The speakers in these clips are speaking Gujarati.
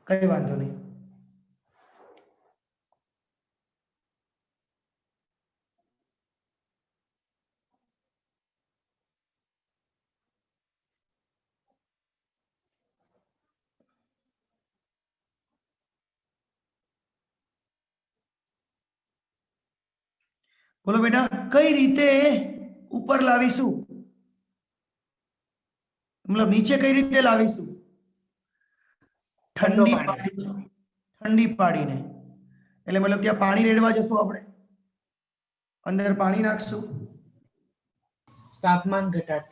कई वांधो नहीं। बोलो बेटा, कई रीते ऊपर लावीशु, मतलब नीचे कई रीते लावीशु? ठंडो ठंडी पानी पाડી, ठंडी पाડીने, એટલે મતલબ ત્યાં પાણી રેડવા જશું આપણે, અંદર પાણી નાખશું, तापमान घटाड़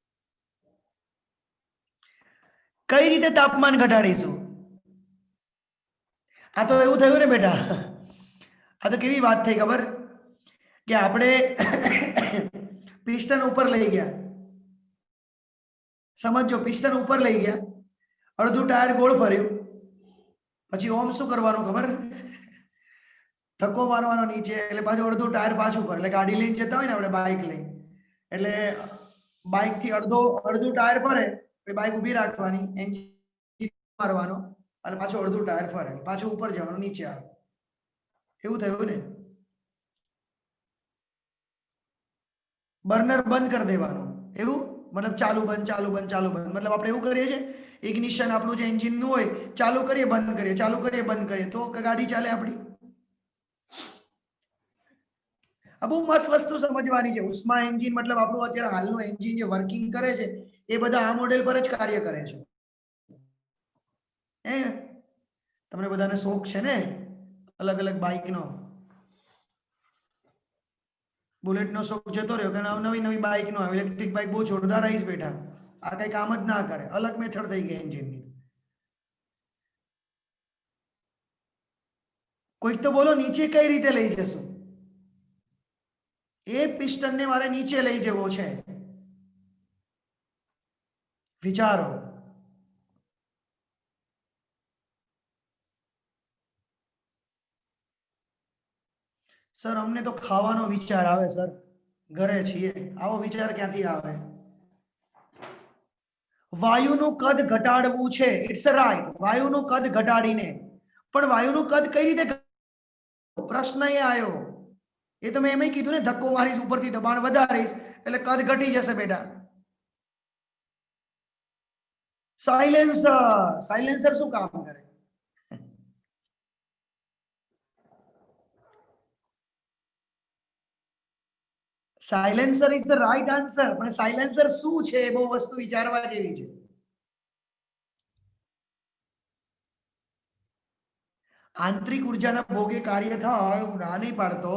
કઈ રીતે તાપમાન ઘટાડીશું? આ તો એવું થયું ને બેટા, આ તો કેવી વાત થઈ ખબર, કે આપણે પિસ્ટન ઉપર લઈ ગયા, સમજો પિસ્ટન ઉપર લઈ ગયા, અડધું ટાયર ગોળ ફર્યું, પછી ઓમ શું કરવાનું ખબર, ધક્કો મારવાનો નીચે, એટલે પાછું અડધું ટાયર પાછું ફરે, એટલે ગાડી લઈને જતા હોય ને આપણે બાઇક લઈને, એટલે બાઇક થી અડધું ટાયર ફરે, પછી બાઇક ઊભી રાખવાની, એન્જિન મારવાનો, અને પાછું અડધું ટાયર ફરે, પાછું ઉપર જવાનું, નીચે આવે, એવું થયું ને? બર્નર બંધ કરી દેવાનું, એવું મતલબ ચાલુ બંધ ચાલુ બંધ ચાલુ બંધ, મતલબ આપણે એવું કરીએ છીએ, ઇગ્નિશન આપણું જે એન્જિનનું હોય, ચાલુ કરીએ બંધ કરીએ, ચાલુ કરીએ બંધ કરીએ, તો ગાડી ચાલે આપણી. આ બહુ મસ્ત વસ્તુ સમજવાની છે. ઉષ્મા એન્જિન મતલબ આપણું અત્યારે હાલનું એન્જિન જે વર્કિંગ કરે છે, એ બધા આ મોડેલ પર જ કાર્ય કરે છે. હે, તમને બધાને શોખ છે ને અલગ અલગ બાઇકનો? બુલેટનો શોખ જતો રહ્યો, કે નવી નવી બાઇકનો આવે, ઇલેક્ટ્રિક બાઇક બહુ જોરદાર આવીશ બેટા, આ કઈ કામ જ ના કરે, અલગ મેથડ થઈ ગઈ એન્જિનની. કોઈક તો બોલો નીચે કઈ રીતે લઈ જશું? એ પિસ્ટનને મારે નીચે લઈ જવો છે, વિચારો. સર અમને તો ખાવાનો વિચાર આવે સર, ઘરે છીએ, આવો વિચાર ક્યાંથી આવે? વાયુનું કદ ઘટાડવું છે, ઇટ્સ રાઈટ, વાયુનું કદ ઘટાડીને, પણ વાયુનું કદ કઈ રીતે? પ્રશ્ન એ આવ્યો, એ તો મેં એમ કીધું ને, ધક્કો મારીશ, ઉપરથી દબાણ વધારીશ એટલે કદ ઘટી જશે બેટા. સાયલેન્સર, સાયલેન્સર શું કામ કરે? Silencer is the right answer, પણ સાયલેન્સર શું છે એ બહુ વસ્તુ વિચારવા જેવી છે. આંતરિક ઉર્જાના ભોગે કાર્ય થાય હું ના નહીં પાડતો,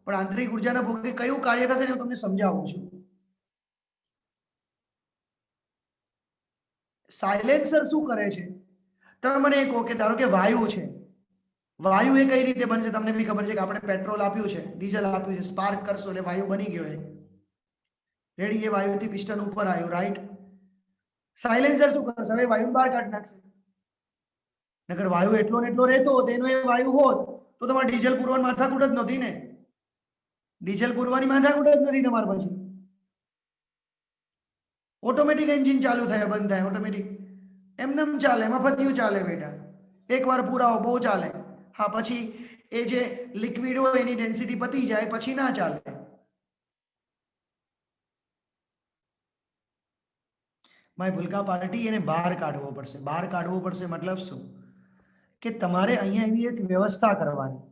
પણ આંતરિક ઉર્જાના ભોગે કયું કાર્ય થશે ને હું તમને સમજાવું છું. સાયલેન્સર શું કરે છે? તમે મને એ કહો કે ધારો કે વાયુ છે, વાયુ એ કઈ રીતે બનશે? તમને બી ખબર છે કે આપણે પેટ્રોલ આપ્યું છે, ડીઝલ આપ્યું છે, સ્પાર્ક કરશો એટલે વાયુ બની ગયો છે, રેડી, એ વાયુથી પિસ્ટન ઉપર આવ્યું, રાઈટ. સાયલેન્સર શું કરશે? હવે વાયુ બહાર કાઢી નાખશે. નકર વાયુ એટલો ને એટલો રહેતો હોત, એનો એ વાયુ હોત, તો તમારે ડીઝલ પૂરવાની માથાકૂટ જ નહોતી ને, ડીઝલ પૂરવાની માથાકૂટ જ નથી તમારે. પછી ઓટોમેટિક એન્જિન ચાલુ થાય બંધ થાય ઓટોમેટિક, એમનેમ ચાલે, મફતિયું ચાલે બેટા. એકવાર પુરાવો બહુ ચાલે, હા પછી એ જે લિક્વિડ હોય એની ડેન્સિટી પતી જાય પછી ના ચાલે. ભાઈ ભૂલકા પાર્ટી, એને બહાર કાઢવો પડશે. બહાર કાઢવો પડશે મતલબ શું? કે તમારે અહીંયા એવી એક વ્યવસ્થા કરવાની,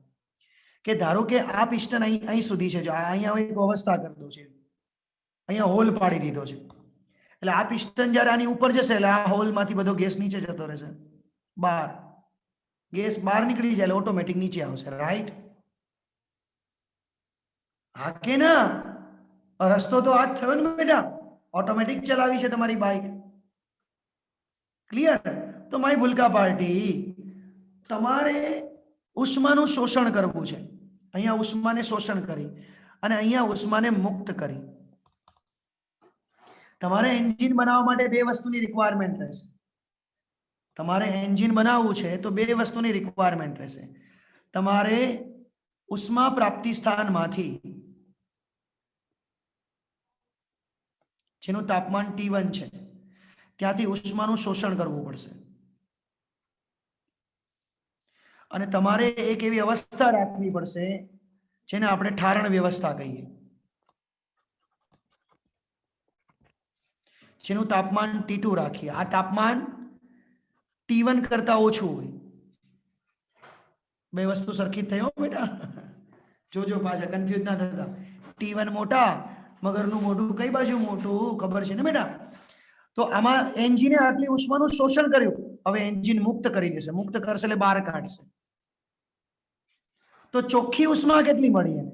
કે ધારો કે આ પિસ્ટન અહીં સુધી છે, જો અહીંયા એક વ્યવસ્થા કરી દો છે, અહીંયા હોલ પાડી દીધો છે, એટલે આ પિસ્ટન જ્યારે આની ઉપર જશે એટલે આ હોલમાંથી બધો ગેસ નીચે જતો રહેશે, બહાર ગેસ બહાર નીકળી જાય એટલે ઓટોમેટિક નીચે આવશે, રાઈટ? હા કે ના? રસ્તો તો આ જ થયો ને બેટા, ઓટોમેટિક ચલાવી છે તમારી બાઇક, ક્લિયર? તો માય ભૂલકા પાર્ટી, તમારે ઉષ્માનું શોષણ કરવું છે, અહીંયા ઉષ્માને શોષણ કરી અને અહીંયા ઉષ્માને મુક્ત કરી. તમારે એન્જિન બનાવવા માટે બે વસ્તુની રિક્વાયરમેન્ટ રહેશે. તમારે એન્જિન બનાવવું છે તો બે વસ્તુની રિક્વાયરમેન્ટ રહેશે. તમારે ઉષ્મા પ્રાપ્તિ સ્થાનમાંથી, જેનું તાપમાન T1 છે, ત્યાંથી ઉષ્માનું શોષણ કરવું પડશે. અને તમારે એક એવી અવસ્થા રાખવી પડશે જેને આપણે ઠારણ વ્યવસ્થા કહીએ, જેનું તાપમાન T2 રાખીએ. આ તાપમાન T1 કરતા ઓછું હોય. બે વસ્તુ સરખી થઈ હો બેટા, જોજો પાછા કન્ફ્યુઝ ના થતા. T1 મોટા, મગરનું મોઢું કઈ બાજુ મોટું ખબર છે ને બેટા? તો આમાં એન્જિને આટલી ઉષ્માનું શોષણ કર્યું, હવે એન્જિન મુક્ત કરી દેશે. મુક્ત કરશે એટલે બહાર કાઢશે. તો ચોખ્ખી ઉષ્મા કેટલી મળી એને?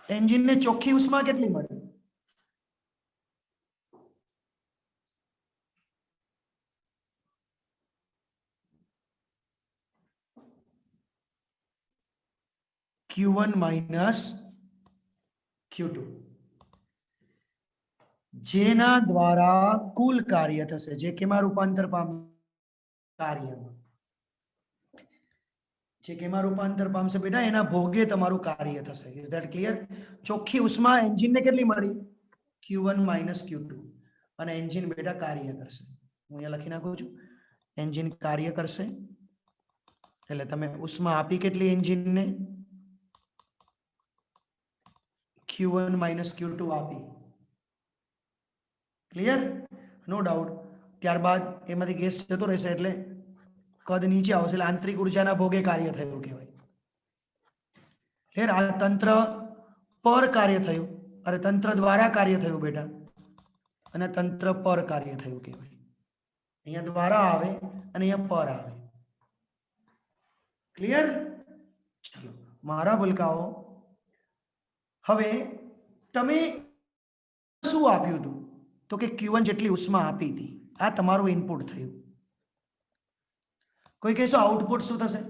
એન્જિનને ચોખ્ખી ઉષ્મા કેટલી મળી? Q1 માઇનસ Q2, જેના દ્વારા કુલ કાર્ય થશે, જે કેમાં રૂપાંતર પામે? કાર્યમાં. જે કેમાં રૂપાંતર પામશે બેટા? એના ભોગે તમારું કાર્ય થશે. Is that clear? ચોખ્ખી ઉષ્મા એન્જિનને કેટલી મળી? Q1 minus Q2. અને એન્જિન બેટા કાર્ય કરશે. હું અહીંયા લખી નાખું છું, એન્જિન કાર્ય કરશે. એટલે તમે ઉષ્મા આપી કેટલી એન્જિનને? Q1 માઇનસ Q2 આપી. ક્લિયર? No doubt. ત્યારબાદ એમાંથી ગેસ જતો રહેશે એટલે કદ નીચે આવશે, એટલે આંતરિક ઉર્જાના ભોગે કાર્ય થયું કહેવાય. આ તંત્ર પર કાર્ય થયું, અરે તંત્ર દ્વારા કાર્ય થયું બેટા, અને તંત્ર પર કાર્ય થયું કહેવાય. અહીંયા દ્વારા આવે અને અહીંયા પર આવે. ક્લિયર? ચલો મારા ભૂલકાઓ, હવે તમે શું આપ્યું હતું? તો કે Q1 જેટલી ઉષ્મા આપી હતી. આ તમારું ઇનપુટ થયું. કોઈ કહેશો આઉટપુટ શું થશે?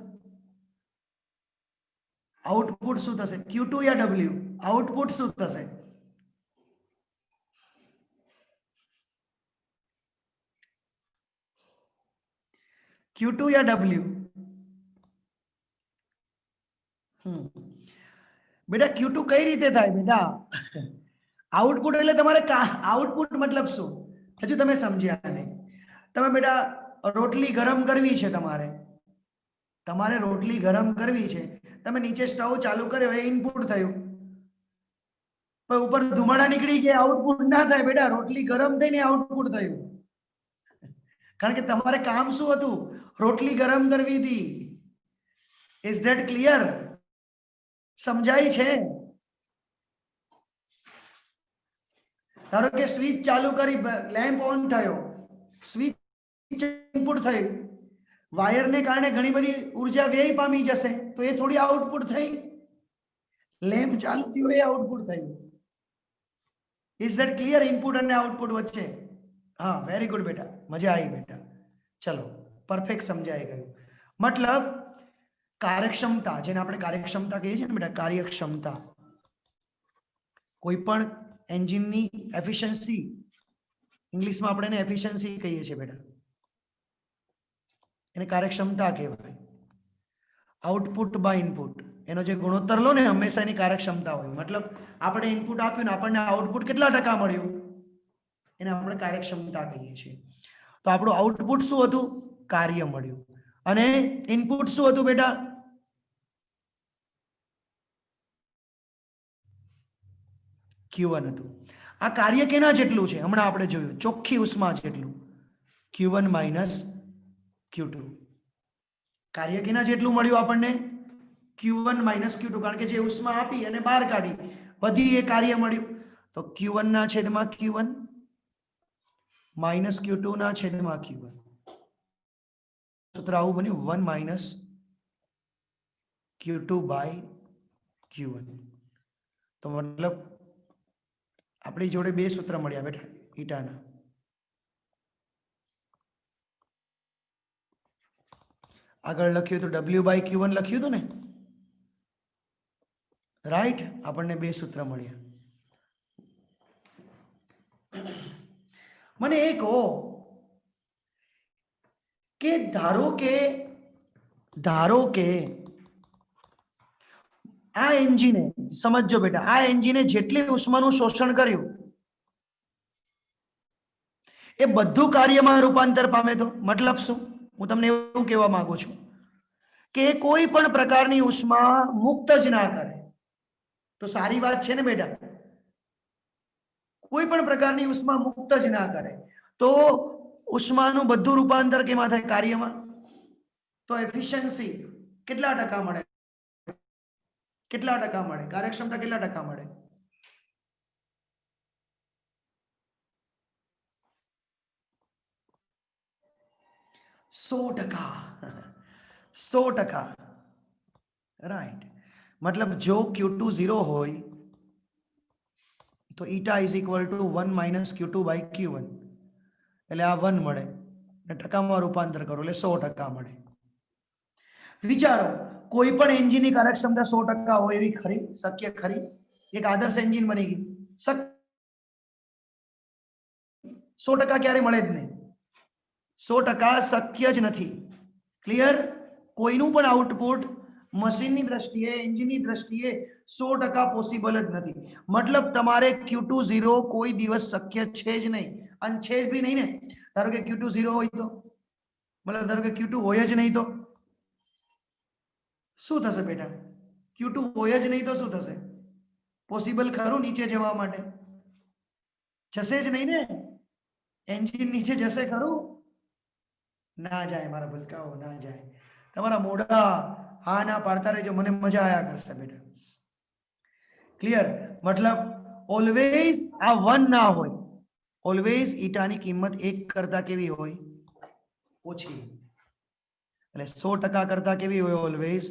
આઉટપુટ શું થશે? Q2 યા W? આઉટપુટ શું થશે? Q2 યા W? બેટા Q2 કઈ રીતે થાય બેટા? આઉટપુટ એટલે તમારે આઉટપુટ મતલબ શું? હજુ તમે સમજ્યા નહીં. તમે બેટા રોટલી ગરમ કરવી છે, તમારે રોટલી ગરમ કરવી છે, તમે નીચે સ્ટવ ચાલુ કર્યો, એ ઇનપુટ થયું. પણ ઉપર ધુમાડા નીકળી ગયા, આઉટપુટ ના થાય બેટા. રોટલી ગરમ થઈને આઉટપુટ થયું. કારણ કે તમારે કામ શું હતું? રોટલી ગરમ કરવી હતી. Is that clear? સમજાય છે? ધારો કે સ્વિચ ચાલુ કરી, લેમ્પ ઓન થયો, સ્વિચ ઇનપુટ થયું, વાયરને કારણે ઘણી બધી ઉર્જા વ્યય પામી જશે, તો એ થોડી આઉટપુટ થઈ. લેમ્પ ચાલુ થયું, એ આઉટપુટ થયું. Is that clear? ઇનપુટ અને આઉટપુટ વચ્ચે. હા, વેરી ગુડ બેટા, મજા આવી બેટા. ચલો, પરફેક્ટ સમજાઈ ગયું. મતલબ કાર્યક્ષમતા, જેને આપણે કાર્યક્ષમતા કહીએ છીએ ને બેટા, કાર્યક્ષમતા, કોઈ પણ એન્જિનની એફિશિયન્સી, ઇંગ્લિશમાં આપણે એને એફિશિયન્સી કહીએ છીએ બેટા, એને કાર્યક્ષમતા કહેવાય. આઉટપુટ બાય ઇનપુટ, એનો જે ગુણોત્તર લો ને, હંમેશા એની કાર્યક્ષમતા હોય. મતલબ આપણે ઇનપુટ આપ્યું ને આપણને આઉટપુટ કેટલા ટકા મળ્યું, એને આપણે કાર્યક્ષમતા કહીએ છીએ. તો આપણું આઉટપુટ શું હતું? કાર્ય મળ્યું. અને ઇનપુટ શું હતું બેટા? Q1 હતું. આ કાર્ય કેના જેટલું છે? હમણાં આપણે જોયું, ચોખ્ખી ઉષ્મા જેટલું. Q1 minus Q2. કાર્ય કેના જેટલું મળ્યું આપણને? Q1 minus Q2. કારણ કે જે ઉષ્મા આપી અને બહાર કાઢી, બધી એ કાર્ય મળ્યું. તો Q1 ના છેદમાં Q1 માઇનસ Q2 ના છેદમાં Q1. સૂત્ર આવું બન્યું, 1 માઇનસ Q2 બાય Q1. તો મતલબ આપણી જોડે બે સૂત્ર મળ્યા બેટા ઈટાના. આગળ લખ્યું તો W બાય Q1 લખ્યું હતું ને, રાઈટ? આપણને બે સૂત્ર મળ્યા. મને એ કહો કે ધારો કે આ એન્જિને, સમજો બેટા, આ એન્જિને જેટલી ઉષ્માનું શોષણ કર્યું એ બધું કાર્યમાં રૂપાંતર પામે તો મતલબ શું? હું તમને એવું કહેવા માંગુ છું કે કોઈ પણ પ્રકારની ઉષ્મા મુક્ત જ ના કરે તો સારી વાત છે ને બેટા. કોઈ પણ પ્રકારની ઉષ્મા મુક્ત જ ના કરે તો ઉષ્માનું બધું રૂપાંતર કેમાં થાય? કાર્યમાં. તો એફિશિયન્સી કેટલા ટકા મળે? કેટલા ટકા મળે? કાર્યક્ષમતા કેટલા ટકા મળે? 100%. 100%. રાઈટ. મતલબ જો Q2 0 હોય તો eta is equal to 1 minus Q2 by Q1, એટલે આ 1 મળે ને ટકામાં રૂપાંતર કરો એટલે 100% મળે. વિચારો કોઈ પણ એન્જિનની કાર્યક્ષમતા 100% હોય એવી ખરી? શક્ય ખરી? એક આદર્શ એન્જિન બની ગઈ, 100% ક્યારે મળે જ નહીં. 100% શક્ય જ નથી. ક્લિયર? કોઈનું પણ આઉટપુટ મશીનની દ્રષ્ટિએ, એન્જિનની દ્રષ્ટિએ 100% પોસિબલ જ નથી. મતલબ તમારે Q2 0 કોઈ દિવસ શક્ય છે જ નહીં, અને છે જ બી નહીં ને. ધારો કે Q2 0 હોય તો, મતલબ ધારો કે Q2 હોય જ નહીં તો શું થશે બેટા? Q2 હોય જ નહીં તો શું થશે? પોસિબલ ખરું નીચે જવા માટે? જશે જ નહીં ને. એન્જિન નીચે જશે ખરું? ના જાય મારા ભલકાઓ, ના જાય. તમારા મોઢા હા ના પાડતા રહેજો, મને મજા આયા કરશે બેટા. ક્લિયર? મતલબ ઓલવેઝ આ 1 ના હોય, ઓલવેઝ ઈટાની કિંમત 1 કરતા કેવી હોય? ઓછી. એટલે 100% કરતા કેવી હોય? ઓલવેઝ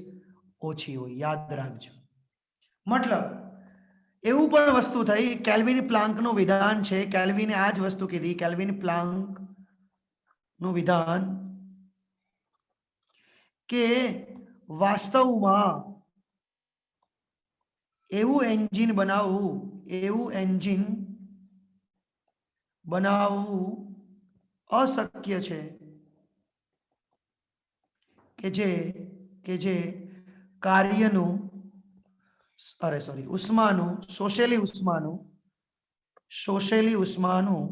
ઓછી હોય. યાદ રાખજો. મતલબ એવું પણ વસ્તુ થઈ, કેલ્વિન પ્લાન્કનું વિધાન છે, કેલ્વિને આ જ વસ્તુ કીધી. કેલ્વિન પ્લાન્ક નું વિધાન કે વાસ્તવમાં એવું એન્જિન બનાવવું, એવું એન્જિન બનાવવું અશક્ય છે કે જે કાર્યનું ઉષ્માનું, શોષેલી ઉષ્માનું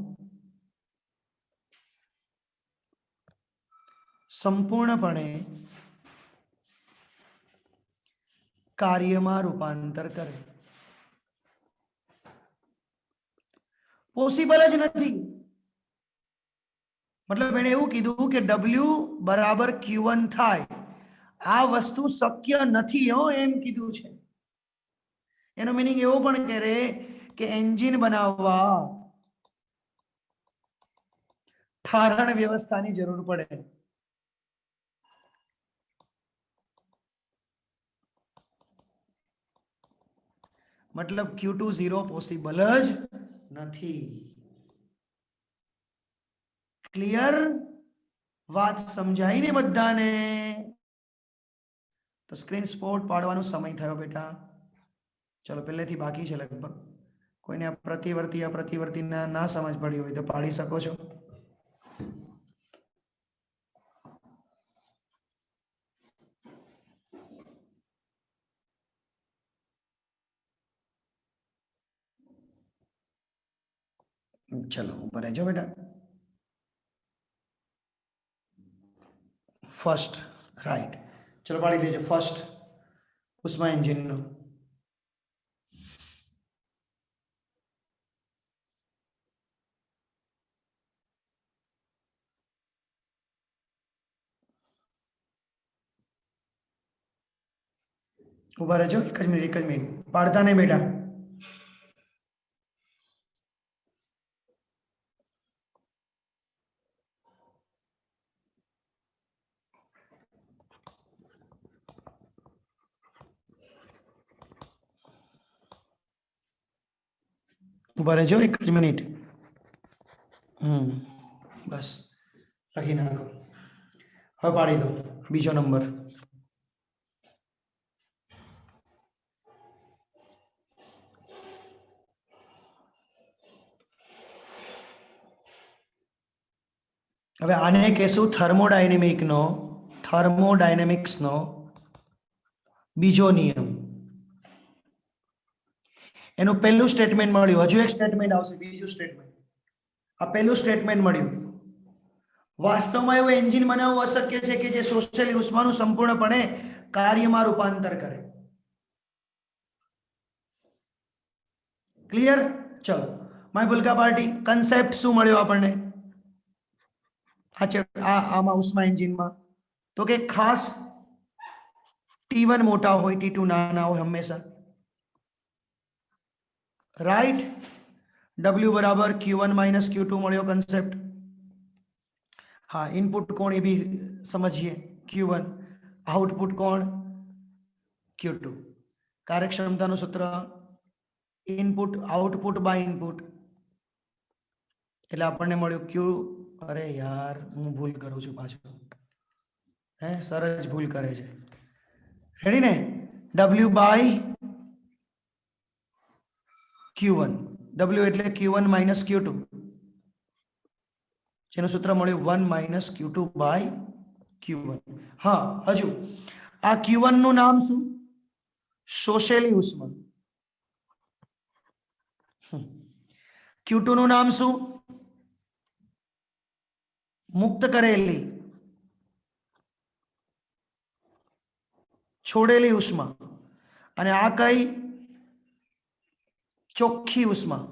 સંપૂર્ણપણે કાર્યમાં રૂપાંતર કરે. પોસિબલ જ નથી. મતલબ એને એવું કીધું કે W બરાબર Q1 થાય, આ વસ્તુ શક્ય નથી હો, એમ કીધું છે. એનો મીનિંગ એવો પણ કરે કે એન્જિન બનાવવા ઠારણ વ્યવસ્થાની જરૂર પડે. મતલબ Q2 0 પોસિબલ જ નથી. ક્લિયર? વાત સમજાઈ ને બધાને? તો સ્ક્રીન સ્પોટ પાડવાનો સમય થયો બેટા. ચલો, પહેલેથી બાકી છે લગભગ. કોઈને પ્રતિવર્તી અપ્રતિવર્તી ના સમજ પડી હોય તો પાડી શકો છો. ચલો ઉપર રહેજો બેટા. First, right. ચલો પાડી દેજો. ફર્સ્ટ ઉષ્મા એન્જિનનો ઉભા રહેજો. એક જ મિનિટ. પાડતા નહીં બેટા. ઉભા રહેજો, એક જ મિનિટ. બસ લખી નાખો. હવે પાડી દો બીજો નંબર. હવે આને કહેશું થર્મોડાયનેમિક્સનો બીજો નિયમ. એનું પહેલું સ્ટેટમેન્ટ મળ્યું. હજુ એક સ્ટેટમેન્ટ આવશે, બીજું સ્ટેટમેન્ટ. આ પહેલું સ્ટેટમેન્ટ મળ્યું. વાસ્તવમાં એવું એન્જિન બનાવવું અશક્ય છે કે જે શોષેલી ઉષ્માનું સંપૂર્ણપણે કાર્યમાં રૂપાંતર કરે. ક્લિયર? ચલો માય ભૂલકા પાર્ટી, કન્સેપ્ટ શું મળ્યો આપણને આમાં ઉષ્મા એન્જિનમાં? તો કે ખાસ T1 મોટા હોય, T2 નાના હોય હંમેશા, રાઈટ? W બરાબર Q1 માઇનસ Q2 મળ્યો કન્સેપ્ટ. हाँ, इनपुट कोण ये भी समझिए, Q1, आउटपुट कोण Q2. कार्यक्षमताનું સૂત્ર ઇનપુટ આઉટપુટ બાય ઇનપુટ, એટલે આપણને મળ્યું Q. અરે યાર હું ભૂલ કરું છું પાછું, હે સર જ ભૂલ કરે છે. રેડી ને? W બાય Q1, W એટલે Q1 માઇનસ Q2, જેનું સૂત્ર મળ્યું 1 માઇનસ Q2 બાય Q1. હા, હજુ આ Q1 નું નામ શું? શોષેલી ઉષ્મા. Q2 નું નામ શું? મુક્ત કરેલી, છોડેલી ઉષ્મા. અને આ કઈ? ચોખ્ખી ઉષ્મા,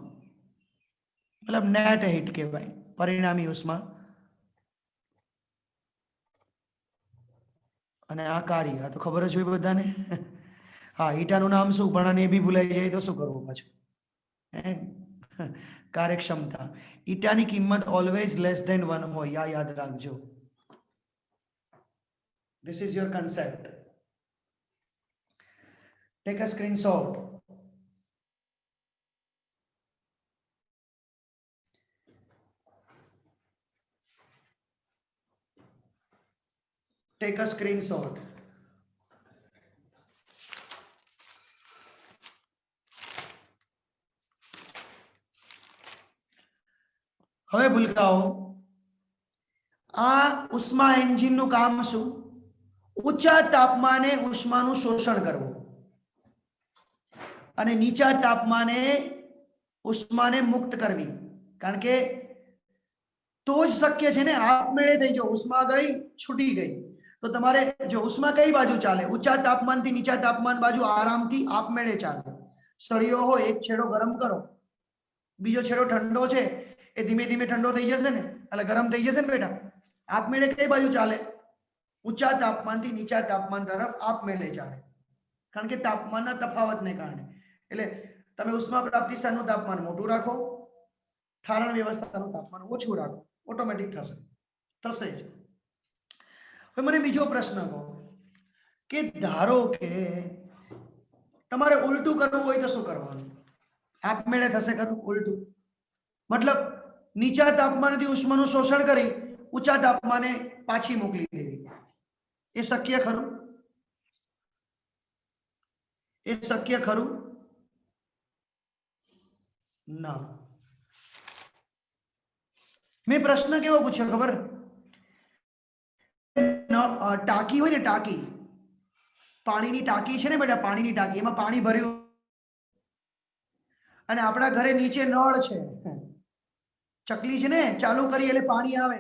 મતલબ નેટ હીટ કહેવાય, પરિણામી ઉષ્મા. અને આ કાર્ય, આ તો ખબર જ હોય બધાને. હા, ઈટાનું નામ શું? પણ આને બી ભૂલાઈ જાય તો શું કરવું પાછું? કાર્યક્ષમતા. ઈટાની કિંમત ઓલવેઝ લેસ ધેન 1 હોય, આ યાદ રાખજો. This is your concept. Take a screenshot. Take a screenshot. હવે ભૂલકાઓ, આ ઉષ્મા એન્જિનનું કામ શું? ઊંચા તાપમાને ઉષ્માનું શોષણ કરવું અને નીચા તાપમાને ઉષ્માને મુક્ત કરવી. કારણ કે તો જ શક્ય છે ને, આપમેળે થઈ જો ઉષ્મા ગઈ છૂટી ગઈ તો તમારે જો ઉષ્મા કઈ બાજુ ચાલે? ઊંચા તાપમાનથી નીચા તાપમાન બાજુ આરામથી આપમેળે ચાલે. સળિયો હોય, એક છેડો ગરમ કરો, બીજો છેડો ઠંડો છે, એ ધીમે ધીમે ઠંડો થઈ જશે ને, એટલે ગરમ થઈ જશે ને બેટા. આપમેળે કઈ બાજુ ચાલે? ઊંચા તાપમાનથી નીચા તાપમાન તરફ આપમેળે ચાલે, કારણ કે તાપમાનના તફાવતને કારણે. એટલે તમે ઉષ્મા પ્રાપ્તિ સ્થાનનું તાપમાન મોટું રાખો, ઠારણ વ્યવસ્થાનું તાપમાન ઓછું રાખો, ઓટોમેટિક થશે જ. હવે મને બીજો પ્રશ્ન કહો કે ધારો કે તમારે ઉલટું કરવું હોય તો શું કરવાનું? આપમેળે થશે ખરું ઉલટું? મતલબ નીચા તાપમાનથી ઉષ્માનું શોષણ કરી ઊંચા તાપમાને પાછી મોકલી દેવી. એ શક્ય ખરું? એ શક્ય ખરું? ના. મેં પ્રશ્ન કેવો પૂછ્યો ખબર? ટાંકી હોય ને, ટાંકી, પાણીની ટાંકી છે ને બેટા, પાણીની ટાંકી, એમાં પાણી ભર્યું અને આપણા ઘરે નીચે નળ છે, ચકલી છે ને, ચાલુ કરી એટલે પાણી આવે.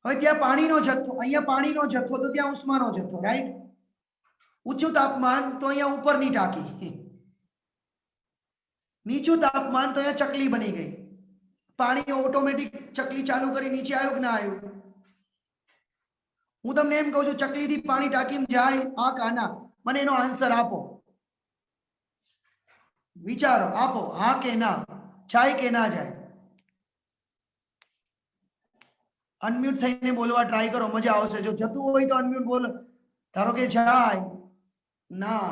હવે ત્યાં પાણીનો જથ્થો, અહીંયા પાણીનો જથ્થો તો ત્યાં ઉષ્માનો જથ્થો, રાઈટ? ઊંચું તાપમાન તો અહીંયા ઉપરની ટાંકી, નીચું તાપમાન તો અહીંયા ચકલી બની ગઈ. પાણી ઓટોમેટિક ચકલી ચાલુ કરી નીચે આવ્યું કે ના આવ્યું? હું તમને એમ કહું છું, ચકલીથી પાણી ટાંકીમાં જાય આ કાના? મને એનો આન્સર આપો, વિચારો, આપો, હા કે ના? જાય કે ના જાય? અનમ્યુટ થઈને બોલવા ટ્રાય કરો, મજા આવશે. જો જતું હોય તો અનમ્યુટ બોલો. ધારો કે જાય, ના,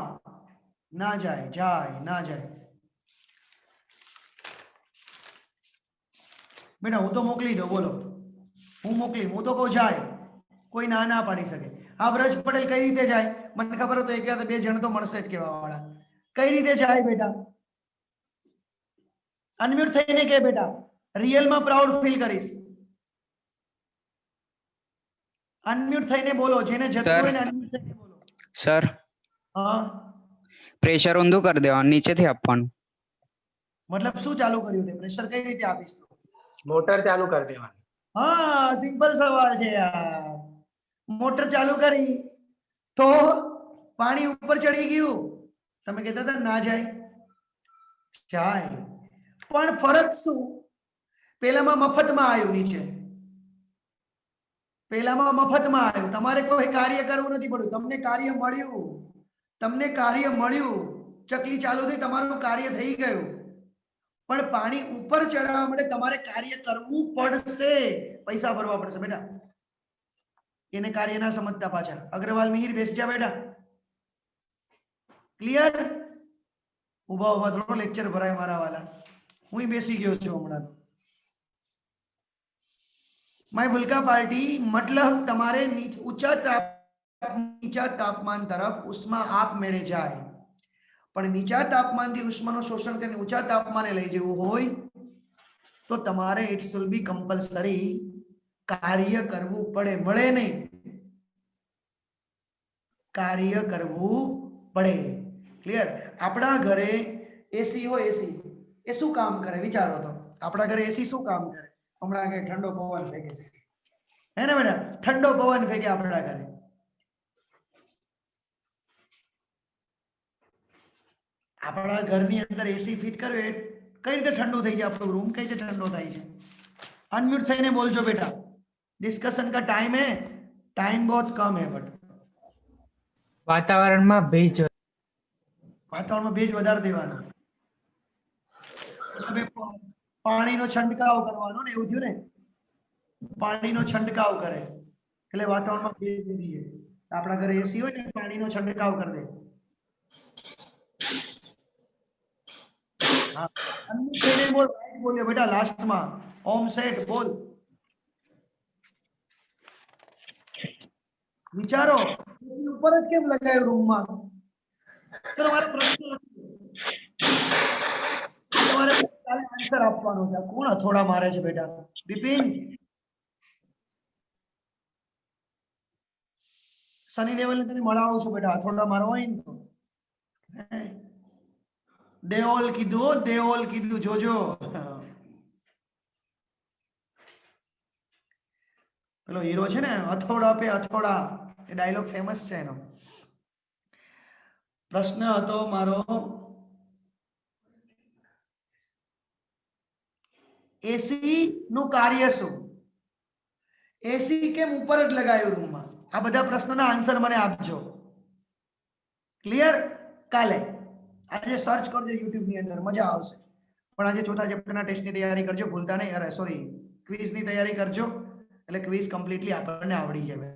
ના જાય, જાય, ના જાય. બેટા હું તો મોકલી દો, બોલો. હું મોકલી, હું તો કહું જાય, કોઈ ના ના પાડી શકે. આ વ્રજ પટેલ કઈ રીતે જાય? મને ખબર હતો એક બે જણ તો મળશે જ કહેવા વાળા. કઈ રીતે જાય બેટા? અનમ્યુટ થઈને કે બેટા, રિયલમાં પ્રાઉડ ફીલ કરીશ. અનમ્યુટ થઈને બોલો, જેને જતું હોય ને અનમ્યુટ થઈને બોલો. સર, હા, પ્રેશર ઊંધું કરી દેવાનું, નીચેથી આપવાનું. मतलब શું ચાલુ કર્યું તે પ્રેશર કઈ રીતે આપીશ તું? મોટર ચાલુ કરી દેવાની. હા સિમ્પલ સવાલ છે યાર. મોટર ચાલુ કરી તો પાણી ઉપર ચડી ગયું, તમે કહેતા હતા ના જાય, જાય. પણ ફરક શું? પેલામાં મફતમાં આવ્યું, નીચે પેલામાં મફતમાં આવ્યું, તમારે કોઈ કાર્ય કરવું નથી પડ્યું, તમને કાર્ય મળ્યું, તમને કાર્ય મળ્યું, ચકલી ચાલુ થઈ, તમારું કાર્ય થઈ ગયું. પણ પાણી ઉપર ચડાવવા માટે તમારે કાર્ય કરવું પડશે, પૈસા ભરવા પડશે બેટા. એને કાર્ય ના સમજતા પાછા. અગ્રવાલ મિહિર બેસી જા બેટા. ક્લિયર? ઉભા ઉભા થોડો લેક્ચર ભરાય મારા વાલા. હું બેસી ગયો છું હમણાં. માય ભૂલકા પાર્ટી मतलब તમારે ઊંચા તાપમાન તરફ ઉષ્મા આપમેળે જાય, પણ નીચા તાપમાનથી ઉષ્માનું શોષણ કરીને ઊંચા તાપમાને લઈ જવું હોય તો તમારે ઇટ્સ વિલ બી કમ્પલસરી કાર્ય કરવું પડે. મળે નહીં, કાર્ય કરવું પડે. ક્લિયર? આપણા ઘરે એસી હોય, એસી એ શું કામ કરે વિચારો તો? આપણા ઘરે એસી શું કામ કરે? હમણાં કે ઠંડો પવન ફેંકે, હે ને બેટા? ઠંડો પવન ફેંકે આપણા ઘરે. આપણા ઘરની અંદર એસી ફિટ કર્યો એ કઈ રીતે ઠંડુ થઈ જાય? આપણો રૂમ કઈ રીતે ઠંડો થાય છે? अनम्यूट થઈને બોલજો બેટા. डिस्कशन का टाइम है, टाइम बहुत कम है बट વાતાવરણમાં ભેજ વાતાવરણમાં ભેજ વધારે દેવાનો, પાણીનો છંટકાવ કરવાનો ને, એવું થયું ને? પાણીનો છંટકાવ કરે એટલે વાતાવરણમાં ભેજ વધી જાય. આપણા ઘરે એસી હોય ને, પાણીનો છંટકાવ કરી દે. હા, અનમ્યુટ થઈને બોલ. રાઈટ બોલ્યો બેટા. લાસ્ટમાં ઓમ સેટ બોલ. વિચારો, એસી ઉપર જ કેમ લગાવ્યું રૂમમાં? ચલો મારો પ્રશ્ન તમારે કાલે આન્સર આપવાનો છે. કોણ હથોડા મારે છે બેટા? બિપિન, સની દેવલ તને મળાવું છું બેટા. હથોડા મારવા હોય ને તો દેઓલ કીધું, દેઓલ કીધું, જોજો. પેલો હીરો છે ને, હથોડા પે હથોડા, એ ડાયલોગ ફેમસ છે એનો. પ્રશ્ન હતો મારો, એસી નું કાર્ય શું? એસી કેમ ઉપર જ લગાવ્યું રૂમમાં? આ બધા પ્રશ્નોના આન્સર મને આપજો. ક્લિયર? કાલે આજે સર્ચ કરજો યુટ્યુબ ની અંદર, મજા આવશે. પણ આજે ચોથા ચેપ્ટરના ટેસ્ટની તૈયારી કરજો, ભૂલતા નહીં. અરે સોરી, ક્વિઝની તૈયારી કરજો, એટલે ક્વિઝ કમ્પ્લીટલી આપણને આવડી જાય.